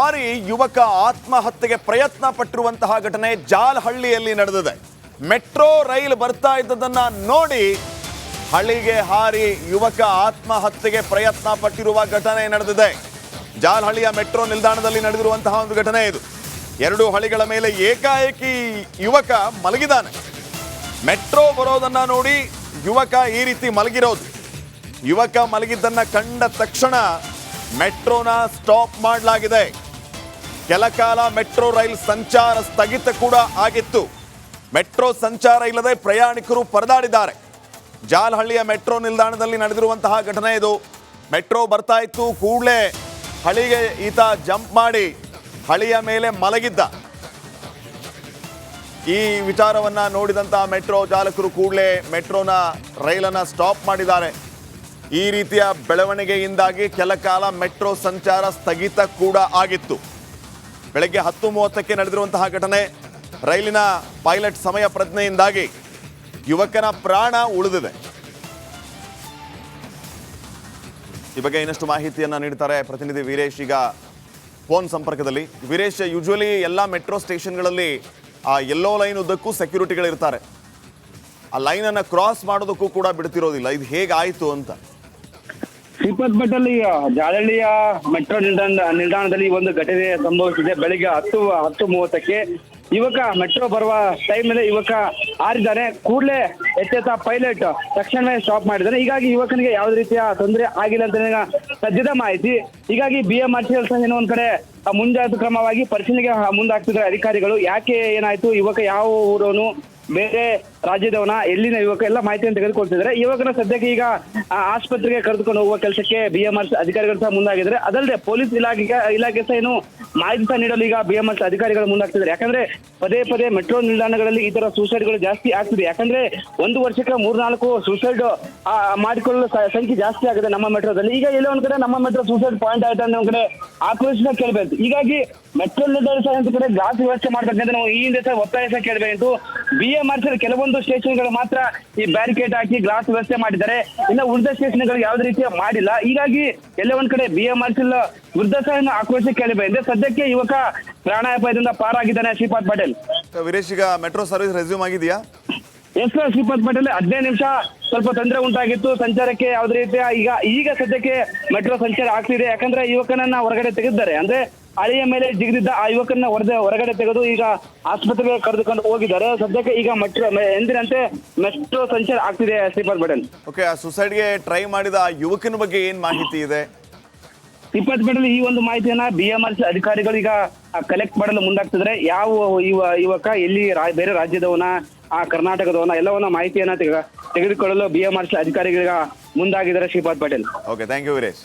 ಬಾರಿ ಯುವಕ ಆತ್ಮಹತ್ಯೆಗೆ ಪ್ರಯತ್ನ ಪಟ್ಟಿರುವಂತಹ ಘಟನೆ ಜಾಲಹಳ್ಳಿಯಲ್ಲಿ ನಡೆದಿದೆ. ಮೆಟ್ರೋ ರೈಲು ಬರ್ತಾ ಇದ್ದದನ್ನ ನೋಡಿ ಹಳಿಗೆ ಹಾರಿ ಯುವಕ ಆತ್ಮಹತ್ಯೆಗೆ ಪ್ರಯತ್ನ ಪಟ್ಟಿರುವ ಘಟನೆ ನಡೆದಿದೆ. ಜಾಲಹಳ್ಳಿಯ ಮೆಟ್ರೋ ನಿಲ್ದಾಣದಲ್ಲಿ ನಡೆದಿರುವಂತಹ ಒಂದು ಘಟನೆ ಇದು. ಎರಡು ಹಳಿಗಳ ಮೇಲೆ ಏಕಾಏಕಿ ಯುವಕ ಮಲಗಿದಾನೆ. ಮೆಟ್ರೋ ಬರೋದನ್ನ ನೋಡಿ ಯುವಕ ಈ ರೀತಿ ಮಲಗಿರೋದು. ಯುವಕ ಮಲಗಿದ್ದನ್ನ ಕಂಡ ತಕ್ಷಣ ಮೆಟ್ರೋನ ಸ್ಟಾಪ್ ಮಾಡಲಾಗಿದೆ. ಕೆಲ ಕಾಲ ಮೆಟ್ರೋ ರೈಲ್ ಸಂಚಾರ ಸ್ಥಗಿತ ಕೂಡ ಆಗಿತ್ತು. ಮೆಟ್ರೋ ಸಂಚಾರ ಇಲ್ಲದೆ ಪ್ರಯಾಣಿಕರು ಪರದಾಡಿದ್ದಾರೆ. ಜಾಲಹಳ್ಳಿಯ ಮೆಟ್ರೋ ನಿಲ್ದಾಣದಲ್ಲಿ ನಡೆದಿರುವಂತಹ ಘಟನೆ ಇದು. ಮೆಟ್ರೋ ಬರ್ತಾ ಇತ್ತು, ಕೂಡಲೇ ಹಳಿಗೆ ಈತ ಜಂಪ್ ಮಾಡಿ ಹಳಿಯ ಮೇಲೆ ಮಲಗಿದ್ದ. ಈ ವಿಚಾರವನ್ನ ನೋಡಿದಂತಹ ಮೆಟ್ರೋ ಚಾಲಕರು ಕೂಡಲೇ ಮೆಟ್ರೋನ ರೈಲನ್ನು ಸ್ಟಾಪ್ ಮಾಡಿದ್ದಾರೆ. ಈ ರೀತಿಯ ಬೆಳವಣಿಗೆಯಿಂದಾಗಿ ಕೆಲ ಕಾಲ ಮೆಟ್ರೋ ಸಂಚಾರ ಸ್ಥಗಿತ ಕೂಡ ಆಗಿತ್ತು. ಬೆಳಗ್ಗೆ 10:30ಕ್ಕೆ ನಡೆದಿರುವಂತಹ ಘಟನೆ. ರೈಲಿನ ಪೈಲಟ್ ಸಮಯ ಪ್ರಜ್ಞೆಯಿಂದಾಗಿ ಯುವಕನ ಪ್ರಾಣ ಉಳಿದಿದೆ. ಈ ಬಗ್ಗೆ ಇನ್ನಷ್ಟು ಮಾಹಿತಿಯನ್ನು ನೀಡ್ತಾರೆ ಪ್ರತಿನಿಧಿ ವೀರೇಶ್. ಈಗ ಫೋನ್ ಸಂಪರ್ಕದಲ್ಲಿ ವೀರೇಶ್, ಯೂಶುವಲಿ ಎಲ್ಲ ಮೆಟ್ರೋ ಸ್ಟೇಷನ್ಗಳಲ್ಲಿ ಆ ಯೆಲ್ಲೋ ಲೈನ್ ಉದ್ದಕ್ಕೂ ಸೆಕ್ಯೂರಿಟಿಗಳಿರ್ತಾರೆ. ಆ ಲೈನನ್ನು ಕ್ರಾಸ್ ಮಾಡೋದಕ್ಕೂ ಕೂಡ ಬಿಡ್ತಿರೋದಿಲ್ಲ. ಇದು ಹೇಗಾಯಿತು ಅಂತ? ಶ್ರೀಪಾದ್ ಭಟ್ಟಲ್ಲಿ ಜಾಲಹಳ್ಳಿಯ ಮೆಟ್ರೋ ನಿಲ್ದಾಣದಲ್ಲಿ ಒಂದು ಘಟನೆ ಸಂಭವಿಸಿದೆ. ಬೆಳಿಗ್ಗೆ 10:30ಕ್ಕೆ ಯುವಕ ಮೆಟ್ರೋ ಬರುವ ಟೈಮಲ್ಲಿ ಯುವಕ ಹಾರಿದ್ದಾನೆ. ಕೂಡಲೇ ಎಚ್ಚೆತ್ತ ಪೈಲಟ್ ತಕ್ಷಣವೇ ಸ್ಟಾಪ್ ಮಾಡಿದ್ದಾನೆ. ಹೀಗಾಗಿ ಯುವಕನಿಗೆ ಯಾವುದೇ ರೀತಿಯ ತೊಂದರೆ ಆಗಿಲ್ಲ ಅಂತ ಸದ್ಯದ ಮಾಹಿತಿ. ಹೀಗಾಗಿ BMRCL ಏನೋ ಒಂದ್ ಕಡೆ ಮುಂಜಾಗ್ರತಾ ಕ್ರಮವಾಗಿ ಪರಿಶೀಲನೆಗೆ ಮುಂದಾಗ್ತಿದ್ದಾರೆ ಅಧಿಕಾರಿಗಳು. ಯಾಕೆ ಏನಾಯ್ತು, ಯುವಕ ಯಾವ ಊರವನು, ಬೇರೆ ರಾಜ್ಯದವನ, ಎಲ್ಲಿನ ಯುವಕ, ಎಲ್ಲ ಮಾಹಿತಿಯನ್ನು ತೆಗೆದುಕೊಳ್ತಿದ್ದಾರೆ. ಯುವಕನ ಸದ್ಯಕ್ಕೆ ಈಗ ಆಸ್ಪತ್ರೆಗೆ ಕರೆದುಕೊಂಡು ಹೋಗುವ ಕೆಲಸಕ್ಕೆ BMRC ಅಧಿಕಾರಿಗಳು ಸಹ ಮುಂದಾಗಿದ್ದಾರೆ. ಅದಲ್ಲದೆ ಪೊಲೀಸ್ ಇಲಾಖೆ ಸಹ ಏನು ಮಾಹಿತಿ ಸಹ ನೀಡಲು ಈಗ BMRC ಅಧಿಕಾರಿಗಳು ಮುಂದಾಗ್ತಿದ್ದಾರೆ. ಯಾಕಂದ್ರೆ ಪದೇ ಪದೇ ಮೆಟ್ರೋ ನಿಲ್ದಾಣಗಳಲ್ಲಿ ಈ ತರ ಸೂಸೈಡ್ಗಳು ಜಾಸ್ತಿ ಆಗ್ತಿದೆ. ಯಾಕಂದ್ರೆ ಒಂದು ವರ್ಷಕ್ಕೆ 3-4 ಸೂಸೈಡ್ ಮಾಡಿಕೊಳ್ಳಲು ಸಂಖ್ಯೆ ಜಾಸ್ತಿ ಆಗಿದೆ ನಮ್ಮ ಮೆಟ್ರೋದಲ್ಲಿ. ಈಗ ಎಲ್ಲೋ ಒಂದ್ ಕಡೆ ನಮ್ಮ ಮೆಟ್ರೋ ಸೂಸೈಡ್ ಪಾಯಿಂಟ್ ಆಯ್ತು ಅನ್ನೋ ಒಂದ್ ಕಡೆ ಆಕ್ರೋಶ ಕೇಳಬೇಕು. ಹೀಗಾಗಿ ಮೆಟ್ರೋ ನಿಲ್ದಾಣ ಸಹ ಒಂದು ಕಡೆ ಗ್ಲಾಸ್ ವ್ಯವಸ್ಥೆ ಮಾಡ್ಬೇಕಂತ ನಾವು ಈ ಹಿಂದೆ ಸಹ ಒತ್ತಾಯ ಸಹ ಕೇಳಬೇಕು. BMRC ಕೆಲವೊಂದು ಸ್ಟೇಷನ್ಗಳು ಮಾತ್ರ ಈ ಬ್ಯಾರಿಕೇಡ್ ಹಾಕಿ ಗ್ಲಾಸ್ ವ್ಯವಸ್ಥೆ ಮಾಡಿದ್ದಾರೆ. ಇನ್ನು ಉಳಿದ ಸ್ಟೇಷನ್ಗಳು ಯಾವುದೇ ರೀತಿಯ ಮಾಡಿಲ್ಲ. ಹೀಗಾಗಿ ಎಲ್ಲ ಒಂದ್ ಕಡೆ BMRC ವಿರುದ್ಧ ಸಹ ಆಕ್ರೋಶ ಕೇಳಬೇಕು. ಸದ್ಯಕ್ಕೆ ಯುವಕ ಪ್ರಾಣಾಪಾಯದಿಂದ ಪಾರಾಗಿದ್ದಾನೆ. ಶ್ರೀಪಾದ್ ಪಟೇಲ್. ವೀರೇಶ್, ಈಗ ಮೆಟ್ರೋ ಸರ್ವಿಸ್ ರೆಸ್ಯೂಮ್ ಆಗಿದೆಯಾ? ಎಸ್ ಸರ್, ಶ್ರೀಪಾದ್ ಪಟೇಲ್ 15 ನಿಮಿಷ ಸ್ವಲ್ಪ ತೊಂದರೆ ಉಂಟಾಗಿತ್ತು ಸಂಚಾರಕ್ಕೆ. ಯಾವುದೇ ರೀತಿಯ ಈಗ ಸದ್ಯಕ್ಕೆ ಮೆಟ್ರೋ ಸಂಚಾರ ಆಗ್ತಿದೆ. ಯಾಕಂದ್ರೆ ಯುವಕನನ್ನ ಹೊರಗಡೆ ತೆಗೆದಿದ್ದಾರೆ. ಅಂದ್ರೆ ಹಳಿಯ ಮೇಲೆ ಜಿಗಿದಿದ್ದ ಆ ಯುವಕನ ಹೊರಗಡೆ ತೆಗೆದು ಈಗ ಆಸ್ಪತ್ರೆಗೆ ಕರೆದುಕೊಂಡು ಹೋಗಿದ್ದಾರೆ. ಸದ್ಯಕ್ಕೆ ಈಗ ಎಂದಿನಂತೆ ಮೆಟ್ರೋ ಸಂಚಾರ ಆಗ್ತಿದೆ. ಶ್ರೀಪಾದ್ ಪಟೇಲ್. ಓಕೆ, ಆ ಸುಸೈಡ್ಗೆ ಟ್ರೈ ಮಾಡಿದ ಆ ಯುವಕನ ಬಗ್ಗೆ ಏನ್ ಮಾಹಿತಿ ಇದೆ? ಶ್ರೀಪಾದ್ ಪಟೇಲ್, ಈ ಒಂದು ಮಾಹಿತಿಯನ್ನ BMRC ಅಧಿಕಾರಿಗಳು ಈಗ ಕಲೆಕ್ಟ್ ಮಾಡಲು ಮುಂದಾಗ್ತಿದ್ದಾರೆ. ಯಾವ ಯುವಕ ಎಲ್ಲಿ, ಬೇರೆ ರಾಜ್ಯದವನ, ಕರ್ನಾಟಕದವನ, ಎಲ್ಲವನ್ನ ಮಾಹಿತಿಯನ್ನ ತೆಗೆದುಕೊಳ್ಳಲು BMRC ಅಧಿಕಾರಿಗಳೀಗ ಮುಂದಾಗಿದ್ದಾರೆ. Shripad Patel. Okay, thank you Veeresh.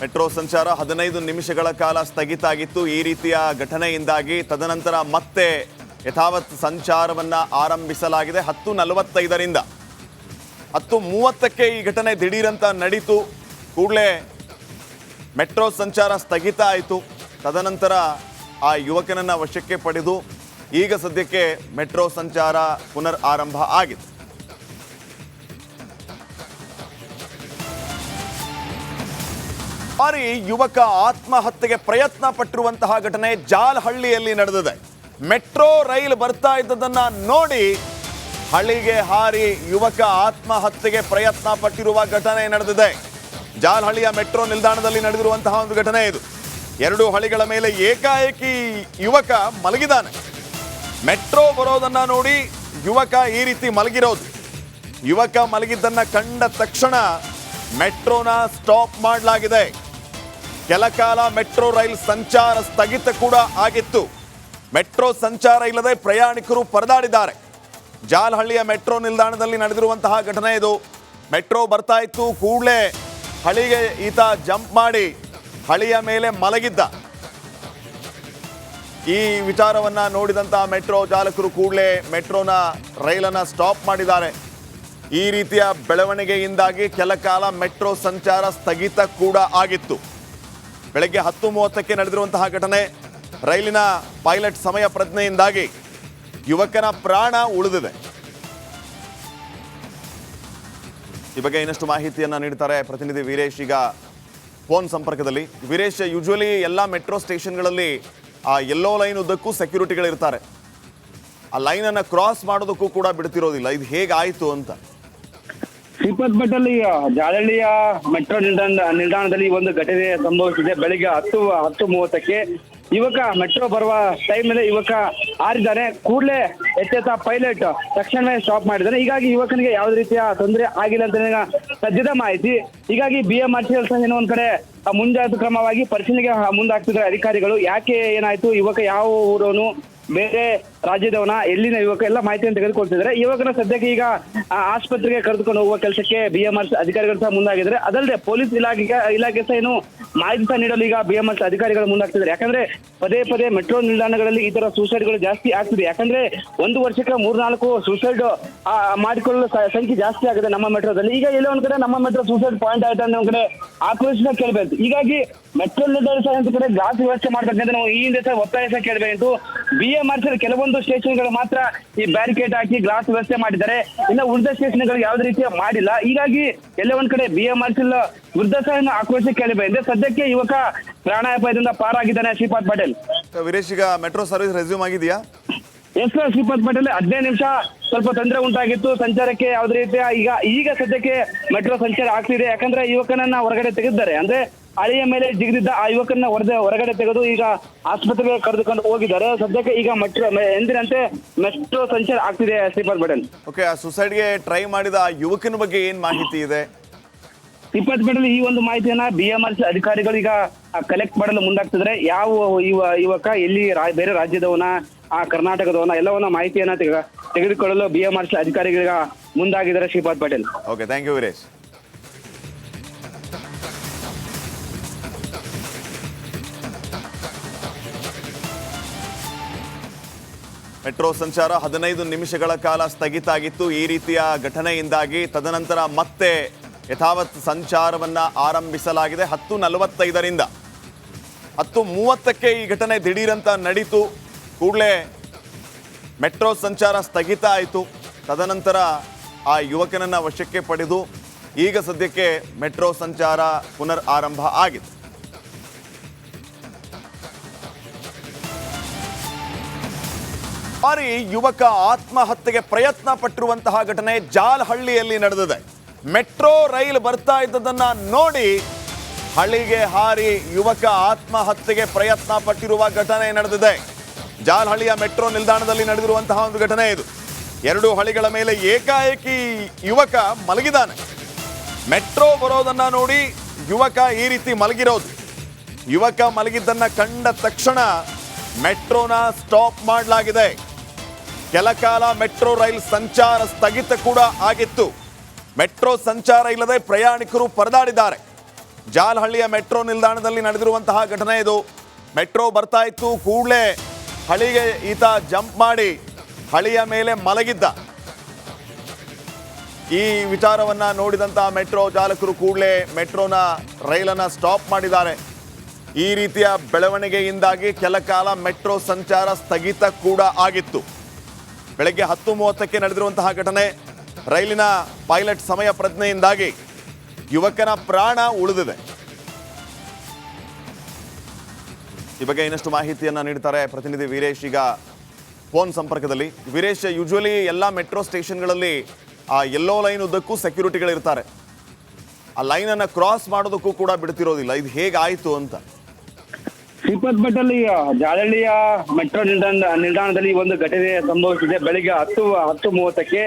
Metro ಸಂಚಾರ 15 ನಿಮಿಷಗಳ ಕಾಲ ಸ್ಥಗಿತ ಆಗಿತ್ತು ಈ ರೀತಿಯ ಘಟನೆಯಿಂದಾಗಿ. ತದನಂತರ ಮತ್ತೆ ಯಥಾವತ್ ಸಂಚಾರವನ್ನು ಆರಂಭಿಸಲಾಗಿದೆ. 10:45ರಿಂದ 10:30ಕ್ಕೆ ಈ ಘಟನೆ ದಿಢೀರಂತ ನಡೀತು. ಕೂಡಲೇ ಮೆಟ್ರೋ ಸಂಚಾರ ಸ್ಥಗಿತ ಆಯಿತು. ತದನಂತರ ಆ ಯುವಕನನ್ನು ವಶಕ್ಕೆ ಪಡೆದು ಈಗ ಸದ್ಯಕ್ಕೆ ಮೆಟ್ರೋ ಸಂಚಾರ ಪುನರ್ ಆರಂಭ ಆಗಿದೆ. ಬಾರಿ ಯುವಕ ಆತ್ಮಹತ್ಯೆಗೆ ಪ್ರಯತ್ನ ಪಟ್ಟಿರುವಂತಹ ಘಟನೆ ಜಾಲಹಳ್ಳಿಯಲ್ಲಿ ನಡೆದಿದೆ. ಮೆಟ್ರೋ ರೈಲು ಬರ್ತಾ ಇದ್ದದನ್ನ ನೋಡಿ ಹಳಿಗೆ ಹಾರಿ ಯುವಕ ಆತ್ಮಹತ್ಯೆಗೆ ಪ್ರಯತ್ನ ಪಟ್ಟಿರುವ ಘಟನೆ ನಡೆದಿದೆ. ಜಾಲಹಳ್ಳಿಯ ಮೆಟ್ರೋ ನಿಲ್ದಾಣದಲ್ಲಿ ನಡೆದಿರುವಂತಹ ಒಂದು ಘಟನೆ ಇದು. ಎರಡು ಹಳಿಗಳ ಮೇಲೆ ಏಕಾಏಕಿ ಯುವಕ ಮಲಗಿದಾನೆ. ಮೆಟ್ರೋ ಬರೋದನ್ನ ನೋಡಿ ಯುವಕ ಈ ರೀತಿ ಮಲಗಿರೋದು. ಯುವಕ ಮಲಗಿದ್ದನ್ನ ಕಂಡ ತಕ್ಷಣ ಮೆಟ್ರೋನ ಸ್ಟಾಪ್ ಮಾಡಲಾಗಿದೆ. ಕೆಲ ಕಾಲ ಮೆಟ್ರೋ ರೈಲ್ ಸಂಚಾರ ಸ್ಥಗಿತ ಕೂಡ ಆಗಿತ್ತು. ಮೆಟ್ರೋ ಸಂಚಾರ ಇಲ್ಲದೆ ಪ್ರಯಾಣಿಕರು ಪರದಾಡಿದ್ದಾರೆ. ಜಾಲಹಳ್ಳಿಯ ಮೆಟ್ರೋ ನಿಲ್ದಾಣದಲ್ಲಿ ನಡೆದಿರುವಂತಹ ಘಟನೆ ಇದು. ಮೆಟ್ರೋ ಬರ್ತಾ ಇತ್ತು, ಕೂಡಲೇ ಹಳಿಗೆ ಈತ ಜಂಪ್ ಮಾಡಿ ಹಳಿಯ ಮೇಲೆ ಮಲಗಿದ್ದ. ಈ ವಿಚಾರವನ್ನ ನೋಡಿದಂತಹ ಮೆಟ್ರೋ ಚಾಲಕರು ಕೂಡಲೇ ಮೆಟ್ರೋನ ರೈಲನ್ನು ಸ್ಟಾಪ್ ಮಾಡಿದ್ದಾರೆ. ಈ ರೀತಿಯ ಬೆಳವಣಿಗೆಯಿಂದಾಗಿ ಕೆಲ ಕಾಲ ಮೆಟ್ರೋ ಸಂಚಾರ ಸ್ಥಗಿತ ಕೂಡ ಆಗಿತ್ತು. ಬೆಳಗ್ಗೆ 10:30ಕ್ಕೆ ನಡೆದಿರುವಂತಹ ಘಟನೆ. ರೈಲಿನ ಪೈಲಟ್ ಸಮಯ ಪ್ರಜ್ಞೆಯಿಂದಾಗಿ ಯುವಕನ ಪ್ರಾಣ ಉಳಿದಿದೆ. ಈ ಬಗ್ಗೆ ಇನ್ನಷ್ಟು ಮಾಹಿತಿಯನ್ನು ನೀಡ್ತಾರೆ ಪ್ರತಿನಿಧಿ ವೀರೇಶ್ ಈಗ ಫೋನ್ ಸಂಪರ್ಕದಲ್ಲಿ. ವೀರೇಶ್, ಯೂಶುವಲಿ ಎಲ್ಲ ಮೆಟ್ರೋ ಸ್ಟೇಷನ್ಗಳಲ್ಲಿ ಆ ಯೆಲ್ಲೋ ಲೈನ್ ಉದ್ದಕ್ಕೂ ಸೆಕ್ಯೂರಿಟಿಗಳಿರ್ತಾರೆ, ಆ ಲೈನನ್ನು ಕ್ರಾಸ್ ಮಾಡೋದಕ್ಕೂ ಕೂಡ ಬಿಡ್ತಿರೋದಿಲ್ಲ. ಇದು ಹೇಗಾಯಿತು ಅಂತ? ಶ್ರೀಪಾದ್ ಬಟ್ಟಲ್ಲಿ ಜಾಲಹಳ್ಳಿಯ ಮೆಟ್ರೋ ನಿಲ್ದಾಣದಲ್ಲಿ ಒಂದು ಘಟನೆ ಸಂಭವಿಸಿದೆ. ಬೆಳಿಗ್ಗೆ 10:30ಕ್ಕೆ ಯುವಕ ಮೆಟ್ರೋ ಬರುವ ಟೈಮಲ್ಲಿ ಯುವಕ ಹಾರಿದ್ದಾನೆ. ಕೂಡಲೇ ಎಚ್ಚೆತ್ತ ಪೈಲಟ್ ತಕ್ಷಣವೇ ಸ್ಟಾಪ್ ಮಾಡಿದ್ದಾನೆ. ಹೀಗಾಗಿ ಯುವಕನಿಗೆ ಯಾವುದೇ ರೀತಿಯ ತೊಂದರೆ ಆಗಿಲ್ಲ ಅಂತ ಸದ್ಯದ ಮಾಹಿತಿ. ಹೀಗಾಗಿ BMRCL ಏನೋ ಒಂದ್ ಕಡೆ ಮುಂಜಾಗ್ರತಾ ಕ್ರಮವಾಗಿ ಪರಿಶೀಲನೆಗೆ ಮುಂದಾಗ್ತಿದ್ದಾರೆ ಅಧಿಕಾರಿಗಳು. ಯಾಕೆ ಏನಾಯ್ತು, ಯುವಕ ಯಾವ ಊರವನು, ಬೇರೆ ರಾಜ್ಯದವನ, ಎಲ್ಲಿನ ಯುವಕ, ಎಲ್ಲ ಮಾಹಿತಿಯನ್ನು ತೆಗೆದುಕೊಳ್ತಿದ್ದಾರೆ. ಯುವಕನ ಸದ್ಯಕ್ಕೆ ಈಗ ಆಸ್ಪತ್ರೆಗೆ ಕರೆದುಕೊಂಡು ಹೋಗುವ ಕೆಲಸಕ್ಕೆ BMRC ಅಧಿಕಾರಿಗಳು ಸಹ ಮುಂದಾಗಿದ್ದಾರೆ. ಅದಲ್ಲದೆ ಪೊಲೀಸ್ ಇಲಾಖೆ ಸಹ ಏನು ಮಾಹಿತಿ ಸಹ ನೀಡಲು ಈಗ BMRC ಅಧಿಕಾರಿಗಳು ಮುಂದಾಗ್ತಿದ್ದಾರೆ. ಯಾಕಂದ್ರೆ ಪದೇ ಪದೇ ಮೆಟ್ರೋ ನಿಲ್ದಾಣಗಳಲ್ಲಿ ಈ ತರ ಸೂಸೈಡ್ಗಳು ಜಾಸ್ತಿ ಆಗ್ತಿದೆ. ಯಾಕಂದ್ರೆ ಒಂದು ವರ್ಷಕ್ಕೆ 3-4 ಸೂಸೈಡ್ ಮಾಡಿಕೊಳ್ಳಲು ಸಂಖ್ಯೆ ಜಾಸ್ತಿ ಆಗಿದೆ ನಮ್ಮ ಮೆಟ್ರೋದಲ್ಲಿ. ಈಗ ಎಲ್ಲೋ ಒಂದ್ ಕಡೆ ನಮ್ಮ ಮೆಟ್ರೋ ಸೂಸೈಡ್ ಪಾಯಿಂಟ್ ಆಯ್ತು ಅನ್ನೋ ಕಡೆ ಆಕ್ರೋಶ ಕೇಳಬೇಕು. ಹೀಗಾಗಿ ಮೆಟ್ರೋ ನಿಲ್ದಾಣ ಸಹ ಒಂದು ಕಡೆ ಗ್ಲಾಸ್ ವ್ಯವಸ್ಥೆ ಮಾಡ್ಬೇಕಂತ ನಾವು ಈ ಹಿಂದೆ ಸಹ ಒತ್ತಾಯ ಸಹ ಕೇಳಬೇಕು. BMRC ಕೆಲವೊಂದು ಸ್ಟೇಷನ್ಗಳು ಮಾತ್ರ ಈ ಬ್ಯಾರಿಕೇಡ್ ಹಾಕಿ ಗ್ಲಾಸ್ ವ್ಯವಸ್ಥೆ ಮಾಡಿದ್ದಾರೆ, ಇನ್ನು ಉಳಿದ ಸ್ಟೇಷನ್ಗಳು ಯಾವುದೇ ರೀತಿಯ ಮಾಡಿಲ್ಲ. ಹೀಗಾಗಿ ಎಲ್ಲ ಒಂದ್ ಕಡೆ BMRC ವಿರುದ್ಧ ಸಹ ಆಕ್ರೋಶ ಕೇಳಬೇಕು. ಸದ್ಯಕ್ಕೆ ಯುವಕ ಪ್ರಾಣಾಪಾಯದಿಂದ ಪಾರಾಗಿದ್ದಾನೆ. ಶ್ರೀಪಾದ್ ಪಟೇಲ್. ವೀರೇಶ್, ಈಗ ಮೆಟ್ರೋ ಸರ್ವಿಸ್ ರೆಸ್ಯೂಮ್ ಆಗಿದೆಯಾ? ಎಸ್ ಸರ್, ಶ್ರೀಪಾದ್ ಪಟೇಲ್ 15 ನಿಮಿಷ ಸ್ವಲ್ಪ ತೊಂದರೆ ಉಂಟಾಗಿತ್ತು ಸಂಚಾರಕ್ಕೆ. ಯಾವುದೇ ರೀತಿಯ ಈಗ ಸದ್ಯಕ್ಕೆ ಮೆಟ್ರೋ ಸಂಚಾರ ಆಗ್ತಿದೆ. ಯಾಕಂದ್ರೆ ಯುವಕನನ್ನ ಹೊರಗಡೆ ತೆಗೆದಿದ್ದಾರೆ. ಅಂದ್ರೆ ಹಳಿಯ ಮೇಲೆ ಜಿಗಿದಿದ್ದ ಆ ಯುವಕನ ಹೊರಗಡೆ ತೆಗೆದು ಈಗ ಆಸ್ಪತ್ರೆಗೆ ಕರೆದುಕೊಂಡು ಹೋಗಿದ್ದಾರೆ. ಸದ್ಯಕ್ಕೆ ಈಗ ಮೆಟ್ರೋ ಎಂದಿನಂತೆ ಮೆಟ್ರೋ ಸಂಚಾರ ಆಗ್ತಿದೆ. ಶ್ರೀಪಾದ್ ಪಟೇಲ್. ಓಕೆ, ಆ ಸುಸೈಡ್ಗೆ ಟ್ರೈ ಮಾಡಿದ ಆ ಯುವಕನ ಬಗ್ಗೆ ಏನ್ ಮಾಹಿತಿ ಇದೆ? ಶ್ರೀಪಾದ್ ಪಟೇಲ್, ಈ ಒಂದು ಮಾಹಿತಿಯನ್ನ BMRC ಅಧಿಕಾರಿಗಳು ಈಗ ಕಲೆಕ್ಟ್ ಮಾಡಲು ಮುಂದಾಗ್ತಿದ್ದಾರೆ. ಯಾವ ಯುವಕ ಎಲ್ಲಿ ಬೇರೆ ರಾಜ್ಯದವನ, ಆ ಕರ್ನಾಟಕದವನ, ಎಲ್ಲವನ್ನ ಮಾಹಿತಿಯನ್ನ ತೆಗೆದುಕೊಳ್ಳಲು BMRC ಅಧಿಕಾರಿಗಳ ಮುಂದಾಗಿದ್ದಾರೆ. Shripad Patel. Okay, thank you Veeresh. Metro ಸಂಚಾರ 15 ನಿಮಿಷಗಳ ಕಾಲ ಸ್ಥಗಿತ ಆಗಿತ್ತು ಈ ರೀತಿಯ ಘಟನೆಯಿಂದಾಗಿ. ತದನಂತರ ಮತ್ತೆ ಯಥಾವತ್ ಸಂಚಾರವನ್ನ ಆರಂಭಿಸಲಾಗಿದೆ. 10:45ರಿಂದ 10:30ಕ್ಕೆ ಈ ಘಟನೆ ದಿಢೀರಂತ ನಡೀತು. ಕೂಡಲೇ ಮೆಟ್ರೋ ಸಂಚಾರ ಸ್ಥಗಿತ ಆಯಿತು. ತದನಂತರ ಆ ಯುವಕನನ್ನ ವಶಕ್ಕೆ ಪಡೆದು ಈಗ ಸದ್ಯಕ್ಕೆ ಮೆಟ್ರೋ ಸಂಚಾರ ಪುನರ್ ಆರಂಭ ಆಗಿದೆ. ಬಾರಿ ಯುವಕ ಆತ್ಮಹತ್ಯೆಗೆ ಪ್ರಯತ್ನ ಪಟ್ಟಿರುವಂತಹ ಘಟನೆ ಜಾಲಹಳ್ಳಿಯಲ್ಲಿ ನಡೆದಿದೆ. ಮೆಟ್ರೋ ರೈಲು ಬರ್ತಾ ಇದ್ದದನ್ನ ನೋಡಿ ಹಳಿಗೆ ಹಾರಿ ಯುವಕ ಆತ್ಮಹತ್ಯೆಗೆ ಪ್ರಯತ್ನ ಪಟ್ಟಿರುವ ಘಟನೆ ನಡೆದಿದೆ. ಜಾಲಹಳ್ಳಿಯ ಮೆಟ್ರೋ ನಿಲ್ದಾಣದಲ್ಲಿ ನಡೆದಿರುವಂತಹ ಒಂದು ಘಟನೆ ಇದು. 2 ಹಳಿಗಳ ಮೇಲೆ ಏಕಾಏಕಿ ಯುವಕ ಮಲಗಿದ್ದಾನೆ. ಮೆಟ್ರೋ ಬರೋದನ್ನ ನೋಡಿ ಯುವಕ ಈ ರೀತಿ ಮಲಗಿರೋದು. ಯುವಕ ಮಲಗಿದ್ದನ್ನ ಕಂಡ ತಕ್ಷಣ ಮೆಟ್ರೋನ ಸ್ಟಾಪ್ ಮಾಡಲಾಗಿದೆ. ಕೆಲ ಕಾಲ ಮೆಟ್ರೋ ರೈಲ್ ಸಂಚಾರ ಸ್ಥಗಿತ ಕೂಡ ಆಗಿತ್ತು. ಮೆಟ್ರೋ ಸಂಚಾರ ಇಲ್ಲದೆ ಪ್ರಯಾಣಿಕರು ಪರದಾಡಿದ್ದಾರೆ. ಜಾಲಹಳ್ಳಿಯ ಮೆಟ್ರೋ ನಿಲ್ದಾಣದಲ್ಲಿ ನಡೆದಿರುವಂತಹ ಘಟನೆ ಇದು. ಮೆಟ್ರೋ ಬರ್ತಾ ಇತ್ತು, ಕೂಡಲೇ ಹಳಿಗೆ ಈತ ಜಂಪ್ ಮಾಡಿ ಹಳಿಯ ಮೇಲೆ ಮಲಗಿದ್ದ. ಈ ವಿಚಾರವನ್ನ ನೋಡಿದಂತಹ ಮೆಟ್ರೋ ಚಾಲಕರು ಕೂಡಲೇ ಮೆಟ್ರೋನ ರೈಲನ್ನು ಸ್ಟಾಪ್ ಮಾಡಿದ್ದಾರೆ. ಈ ರೀತಿಯ ಬೆಳವಣಿಗೆಯಿಂದಾಗಿ ಕೆಲ ಕಾಲ ಮೆಟ್ರೋ ಸಂಚಾರ ಸ್ಥಗಿತ ಕೂಡ ಆಗಿತ್ತು. ಬೆಳಗ್ಗೆ 10:30ಕ್ಕೆ ನಡೆದಿರುವಂತಹ ಘಟನೆ. ರೈಲಿನ ಪೈಲಟ್ ಸಮಯ ಪ್ರಜ್ಞೆಯಿಂದಾಗಿ ಯುವಕನ ಪ್ರಾಣ ಉಳಿದಿದೆ. ಈ ಬಗ್ಗೆ ಇನ್ನಷ್ಟು ಮಾಹಿತಿಯನ್ನ ನೀಡ್ತಾರೆ ಪ್ರತಿನಿಧಿ ವೀರೇಶ್ ಈಗ ಫೋನ್ ಸಂಪರ್ಕದಲ್ಲಿ. ವೀರೇಶ್, ಯೂಶುವಲಿ ಎಲ್ಲ ಮೆಟ್ರೋ ಸ್ಟೇಷನ್ಗಳಲ್ಲಿ ಆ ಯೆಲ್ಲೋ ಲೈನ್ ಉದ್ದಕ್ಕೂ ಸೆಕ್ಯೂರಿಟಿಗಳಿರ್ತಾರೆ, ಆ ಲೈನನ್ನು ಕ್ರಾಸ್ ಮಾಡೋದಕ್ಕೂ ಕೂಡ ಬಿಡ್ತಿರೋದಿಲ್ಲ. ಇದು ಹೇಗಾಯಿತು ಅಂತ? ಶ್ರೀಪಾದ್ ಬಟ್ಟಲ್ಲಿ ಜಾಲಹಳ್ಳಿಯ ಮೆಟ್ರೋ ನಿಲ್ದಾಣದಲ್ಲಿ ಒಂದು ಘಟನೆ ಸಂಭವಿಸಿದೆ. ಬೆಳಿಗ್ಗೆ 10:30ಕ್ಕೆ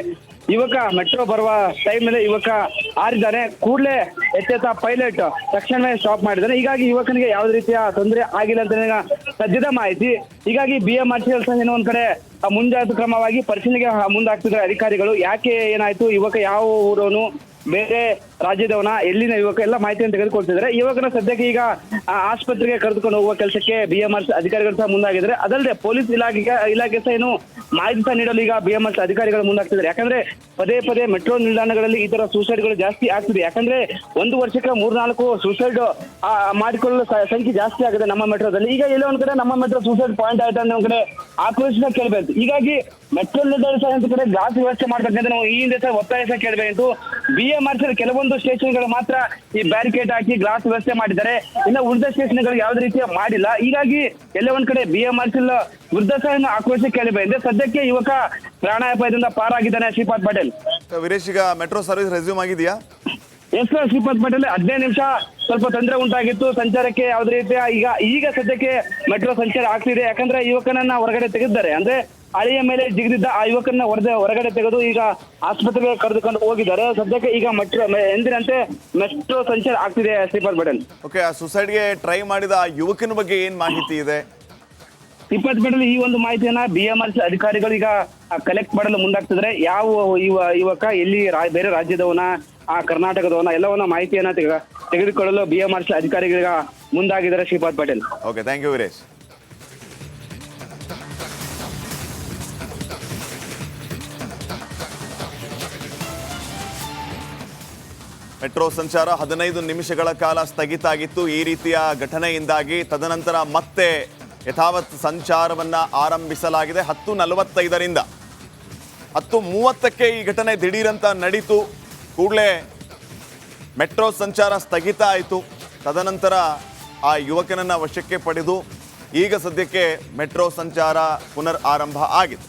ಯುವಕ ಮೆಟ್ರೋ ಬರುವ ಟೈಮಲ್ಲಿ ಯುವಕ ಹಾರಿದ್ದಾನೆ. ಕೂಡಲೇ ಎಚ್ಚೆತ್ತ ಪೈಲಟ್ ತಕ್ಷಣವೇ ಸ್ಟಾಪ್ ಮಾಡಿದ್ದಾನೆ. ಹೀಗಾಗಿ ಯುವಕನಿಗೆ ಯಾವುದೇ ರೀತಿಯ ತೊಂದರೆ ಆಗಿಲ್ಲ ಅಂತ ಸದ್ಯದ ಮಾಹಿತಿ. ಹೀಗಾಗಿ BMRCL ಏನೋ ಒಂದ್ ಕಡೆ ಮುಂಜಾಗ್ರತಾ ಕ್ರಮವಾಗಿ ಪರಿಶೀಲನೆಗೆ ಮುಂದಾಗ್ತಿದ್ದಾರೆ ಅಧಿಕಾರಿಗಳು. ಯಾಕೆ ಏನಾಯ್ತು, ಯುವಕ ಯಾವ ಊರವನು, ಬೇರೆ ರಾಜ್ಯದವನ, ಎಲ್ಲಿನ ಯುವಕ, ಎಲ್ಲ ಮಾಹಿತಿಯನ್ನು ತೆಗೆದುಕೊಳ್ತಿದ್ದಾರೆ. ಯುವಕನ ಸದ್ಯಕ್ಕೆ ಈಗ ಆಸ್ಪತ್ರೆಗೆ ಕರೆದುಕೊಂಡು ಹೋಗುವ ಕೆಲಸಕ್ಕೆ BMRC ಅಧಿಕಾರಿಗಳು ಸಹ ಮುಂದಾಗಿದ್ದಾರೆ. ಅದಲ್ಲದೆ ಪೊಲೀಸ್ ಇಲಾಖೆ ಸಹ ಏನು ಮಾಹಿತಿ ಸಹ ನೀಡಲು ಈಗ BMRC ಅಧಿಕಾರಿಗಳು ಮುಂದಾಗ್ತಿದ್ದಾರೆ. ಯಾಕಂದ್ರೆ ಪದೇ ಪದೇ ಮೆಟ್ರೋ ನಿಲ್ದಾಣಗಳಲ್ಲಿ ಈ ತರ ಸೂಸೈಡ್ಗಳು ಜಾಸ್ತಿ ಆಗ್ತಿದೆ. ಯಾಕಂದ್ರೆ ಒಂದು ವರ್ಷಕ್ಕೆ 3-4 ಸೂಸೈಡ್ ಮಾಡಿಕೊಳ್ಳಲು ಸಂಖ್ಯೆ ಜಾಸ್ತಿ ಆಗಿದೆ ನಮ್ಮ ಮೆಟ್ರೋದಲ್ಲಿ. ಈಗ ಎಲ್ಲೋ ಒಂದ್ ಕಡೆ ನಮ್ಮ ಮೆಟ್ರೋ ಸೂಸೈಡ್ ಪಾಯಿಂಟ್ ಆಯ್ತು ಅನ್ನೋ ಕಡೆ ಆಕ್ರೋಶ ಕೇಳಬೇಕು. ಹೀಗಾಗಿ ಮೆಟ್ರೋ ನಿಲ್ದಾಣ ಸಹ ಒಂದು ಕಡೆ ಗ್ಲಾಸ್ ವ್ಯವಸ್ಥೆ ಮಾಡ್ಬೇಕಂತ ನಾವು ಈ ಹಿಂದೆ ಸಹ ಒತ್ತಾಯ ಸಹ ಕೇಳಬೇಕು. BMRCL ಕೆಲವೊಂದು ಸ್ಟೇಷನ್ಗಳು ಮಾತ್ರ ಈ ಬ್ಯಾರಿಕೇಡ್ ಹಾಕಿ ಗ್ಲಾಸ್ ವ್ಯವಸ್ಥೆ ಮಾಡಿದ್ದಾರೆ. ಇನ್ನು ಉಳಿದ ಸ್ಟೇಷನ್ಗಳು ಯಾವುದೇ ರೀತಿಯ ಮಾಡಿಲ್ಲ. ಹೀಗಾಗಿ ಎಲ್ಲ ಒಂದ್ ಕಡೆ BMRCL ವೃದ್ಧಸಹನ ಆಕ್ರೋಶ ಕೇಳಿ ಬಂದಿದೆ. ಸದ್ಯಕ್ಕೆ ಯುವಕ ಪ್ರಾಣಾಪಾಯದಿಂದ ಪಾರಾಗಿದ್ದಾನೆ. ಶ್ರೀಪಾದ್ ಪಟೇಲ್. ವೀರೇಶ್, ಈಗ ಮೆಟ್ರೋ ಸರ್ವಿಸ್ ರೆಸ್ಯೂಮ್ ಆಗಿದೆಯಾ? ಎಸ್ ಸರ್, ಶ್ರೀಪಾದ್ ಪಟೇಲ್ 15 ನಿಮಿಷ ಸ್ವಲ್ಪ ತೊಂದರೆ ಉಂಟಾಗಿತ್ತು ಸಂಚಾರಕ್ಕೆ. ಯಾವುದೇ ರೀತಿಯ ಈಗ ಸದ್ಯಕ್ಕೆ ಮೆಟ್ರೋ ಸಂಚಾರ ಆಗ್ತಿದೆ. ಯಾಕಂದ್ರೆ ಯುವಕನನ್ನ ಹೊರಗಡೆ ತೆಗೆದಿದ್ದಾರೆ. ಅಂದ್ರೆ ಹಳಿಯ ಮೇಲೆ ಜಿಗಿದಿದ್ದ ಆ ಯುವಕನ ಹೊರಗಡೆ ತೆಗೆದು ಈಗ ಆಸ್ಪತ್ರೆಗೆ ಕರೆದುಕೊಂಡು ಹೋಗಿದ್ದಾರೆ. ಸದ್ಯಕ್ಕೆ ಈಗ ಎಂದಿನಂತೆ ಮೆಟ್ರೋ ಸಂಚಾರ ಆಗ್ತಿದೆ. ಶ್ರೀಪಾದ್ ಪಟೇಲ್. ಓಕೆ, ಆ ಸುಸೈಡ್ಗೆ ಟ್ರೈ ಮಾಡಿದ ಆ ಯುವಕನ ಬಗ್ಗೆ ಏನ್ ಮಾಹಿತಿ ಇದೆ? ಶ್ರೀಪಾದ್ ಪಟೇಲ್, ಈ ಒಂದು ಮಾಹಿತಿಯನ್ನ BMRCL ಅಧಿಕಾರಿಗಳು ಈಗ ಕಲೆಕ್ಟ್ ಮಾಡಲು ಮುಂದಾಗ್ತಿದ್ರೆ. ಯಾವ ಯುವಕ ಎಲ್ಲಿ ಬೇರೆ ರಾಜ್ಯದವನ, ಆ ಕರ್ನಾಟಕದವನ, ಎಲ್ಲವನ್ನ ಮಾಹಿತಿಯನ್ನ ತೆಗೆದುಕೊಳ್ಳಲು BMRCL ಅಧಿಕಾರಿಗಳಿಗೆ ಮುಂದಾಗಿದ್ದಾರೆ. Shripad Patel. Okay, thank you Veeresh. Metro ಸಂಚಾರ 15 ನಿಮಿಷಗಳ ಕಾಲ ಸ್ಥಗಿತ ಆಗಿತ್ತು ಈ ರೀತಿಯ ಘಟನೆಯಿಂದಾಗಿ. ತದನಂತರ ಮತ್ತೆ ಯಥಾವತ್ ಸಂಚಾರವನ್ನ ಆರಂಭಿಸಲಾಗಿದೆ. 10:45ರಿಂದ 10:30ಕ್ಕೆ ಈ ಘಟನೆ ದಿಢೀರಂತ ನಡೀತು. ಕೂಡಲೇ ಮೆಟ್ರೋ ಸಂಚಾರ ಸ್ಥಗಿತ ಆಯಿತು. ತದನಂತರ ಆ ಯುವಕನನ್ನ ವಶಕ್ಕೆ ಪಡೆದು ಈಗ ಸದ್ಯಕ್ಕೆ ಮೆಟ್ರೋ ಸಂಚಾರ ಪುನರ್ ಆರಂಭ ಆಗಿದೆ.